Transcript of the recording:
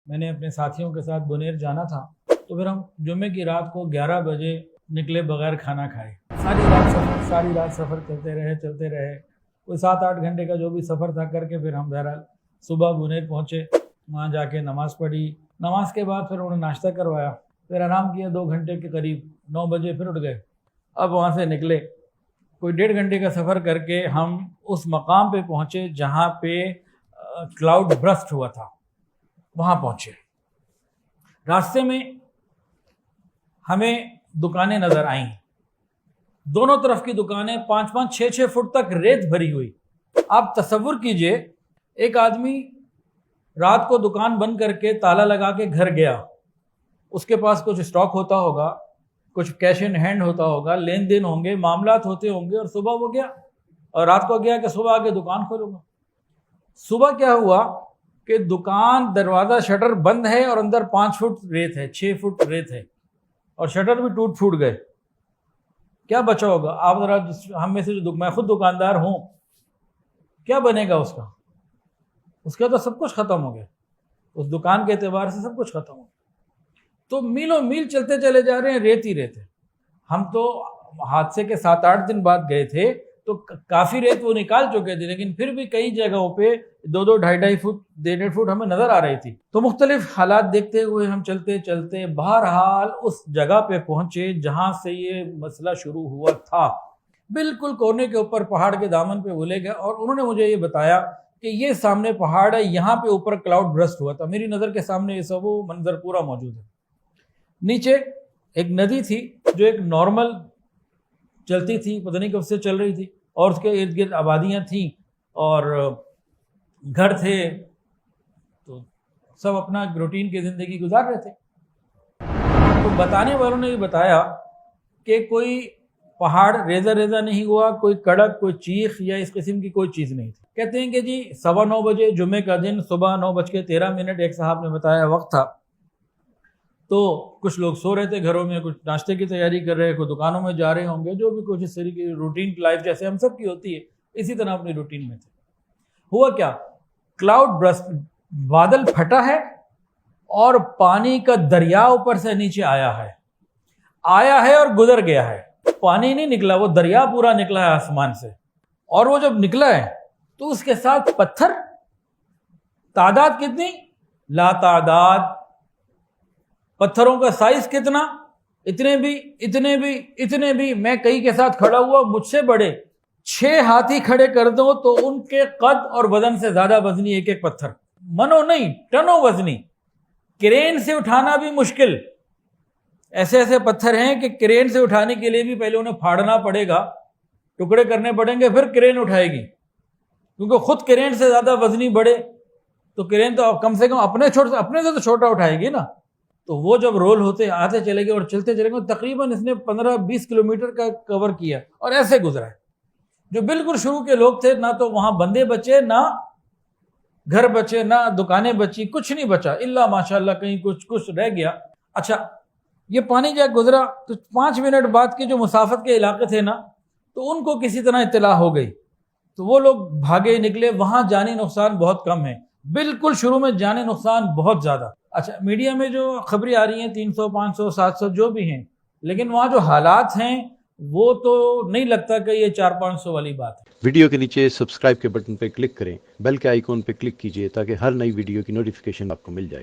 میں نے اپنے ساتھیوں کے ساتھ بنیر جانا تھا، تو پھر ہم جمعے کی رات کو 11 بجے نکلے بغیر کھانا کھائے۔ ساری رات سفر چلتے رہے کوئی 7-8 گھنٹے کا جو بھی سفر تھا کر کے پھر ہم بہرحال صبح بنیر پہنچے۔ وہاں جا کے نماز پڑھی، نماز کے بعد پھر انہوں نے ناشتہ کروایا، پھر آرام کیا 2 گھنٹے کے قریب، 9 بجے پھر اٹھ گئے۔ اب وہاں سے نکلے، کوئی 1.5 گھنٹے کا سفر کر کے ہم اس مقام پہ پہنچے جہاں پہ کلاؤڈ برسٹ ہوا تھا، وہاں پہنچے۔ راستے میں ہمیں دکانیں نظر آئیں، دونوں طرف کی دکانیں 5-5, 6-6 فٹ تک ریت بھری ہوئی۔ آپ تصور کیجئے، ایک آدمی رات کو دکان بند کر کے تالا لگا کے گھر گیا، اس کے پاس کچھ اسٹاک ہوتا ہوگا، کچھ کیش ان ہینڈ ہوتا ہوگا، لین دین ہوں گے، معاملات ہوتے ہوں گے، اور صبح وہ گیا اور رات کو گیا کہ صبح آ کے دکان کھولوں گا۔ صبح کیا ہوا کہ دکان دروازہ شٹر بند ہے اور اندر 5 فٹ ریت ہے، 6 فٹ ریت ہے، اور شٹر بھی ٹوٹ پھوٹ گئے۔ کیا بچا ہوگا؟ آپ ذرا، ہم میں سے جو میں خود دکاندار ہوں، کیا بنے گا اس کا تو سب کچھ ختم ہو گیا، اس دکان کے اعتبار سے سب کچھ ختم ہو گیا۔ تو میلوں میل چلتے چلے جا رہے ہیں، ریت ہی ریت ہے۔ ہم تو حادثے کے 7-8 دن بعد گئے تھے تو کافی ریت وہ نکال چکے تھے، لیکن پھر بھی کئی جگہوں پہ 2-2, 2.5 فٹ 1.5 فٹ ہمیں نظر آ رہی تھی۔ تو مختلف حالات دیکھتے ہوئے ہم چلتے بہرحال اس جگہ پہ پہنچے جہاں سے یہ مسئلہ شروع ہوا تھا۔ بالکل کونے کے اوپر پہاڑ کے دامن پہ وہ لے گئے، اور انہوں نے مجھے یہ بتایا کہ یہ سامنے پہاڑ ہے، یہاں پہ اوپر کلاؤڈ برسٹ ہوا تھا۔ میری نظر کے سامنے یہ سب وہ منظر پورا موجود ہے۔ نیچے ایک ندی تھی جو ایک نارمل چلتی تھی، پتہ نہیں کب سے چل رہی تھی، اور اس کے ارد گرد آبادیاں تھیں اور گھر تھے، تو سب اپنا روٹین کی زندگی گزار رہے تھے۔ تو بتانے والوں نے یہ بتایا کہ کوئی پہاڑ ریزہ نہیں ہوا، کوئی کڑک، کوئی چیخ یا اس قسم کی کوئی چیز نہیں تھی۔ کہتے ہیں کہ جی 9:15 بجے جمعے کا دن، صبح 9:13 ایک صاحب نے بتایا وقت تھا، تو کچھ لوگ سو رہے تھے گھروں میں، کچھ ناشتے کی تیاری کر رہے، کوئی دکانوں میں جا رہے ہوں گے، جو بھی کچھ اس طریقے کی روٹین لائف جیسے ہم سب کی ہوتی ہے، اسی طرح اپنی روٹین میں تھے۔ ہوا کیا؟ کلاؤڈ برسٹ، بادل پھٹا ہے اور پانی کا دریا اوپر سے نیچے آیا ہے اور گزر گیا ہے۔ پانی نہیں نکلا، وہ دریا پورا نکلا ہے آسمان سے، اور وہ جب نکلا ہے تو اس کے ساتھ پتھر، تعداد کتنی؟ لا تعداد۔ پتھروں کا سائز کتنا؟ اتنے بھی میں کئی کے ساتھ کھڑا ہوا، مجھ سے بڑے 6 ہاتھی کھڑے کر دو تو ان کے قد اور وزن سے زیادہ وزنی ایک پتھر، منوں نہیں ٹنوں وزنی، کرین سے اٹھانا بھی مشکل۔ ایسے پتھر ہیں کہ کرین سے اٹھانے کے لیے بھی پہلے انہیں پھاڑنا پڑے گا، ٹکڑے کرنے پڑیں گے، پھر کرین اٹھائے گی، کیونکہ خود کرین سے زیادہ وزنی بڑے تو کرین تو کم سے کم اپنے سے تو چھوٹا اٹھائے گی نا۔ تو وہ جب رول ہوتے آتے چلے گئے اور چلتے چلے گئے، تقریباً اس نے 15-20 کلومیٹر کا کور کیا، اور ایسے گزرا ہے۔ جو بالکل شروع کے لوگ تھے، نہ تو وہاں بندے بچے، نہ گھر بچے، نہ دکانیں بچی، کچھ نہیں بچا، الا ماشاءاللہ کہیں کچھ رہ گیا۔ اچھا، یہ پانی جب گزرا تو 5 منٹ بعد کے جو مسافت کے علاقے تھے نا، تو ان کو کسی طرح اطلاع ہو گئی، تو وہ لوگ بھاگے نکلے۔ وہاں جانی نقصان بہت کم ہے، بالکل شروع میں جانی نقصان بہت زیادہ۔ اچھا، میڈیا میں جو خبریں آ رہی ہیں 300, 500, 700 جو بھی ہیں، لیکن وہاں جو حالات ہیں وہ تو نہیں لگتا کہ یہ 400-500 والی بات ہے۔ ویڈیو کے نیچے سبسکرائب کے بٹن پہ کلک کریں، بیل کے آئیکن پہ کلک کیجئے تاکہ ہر نئی ویڈیو کی نوٹیفیکیشن آپ کو مل جائے۔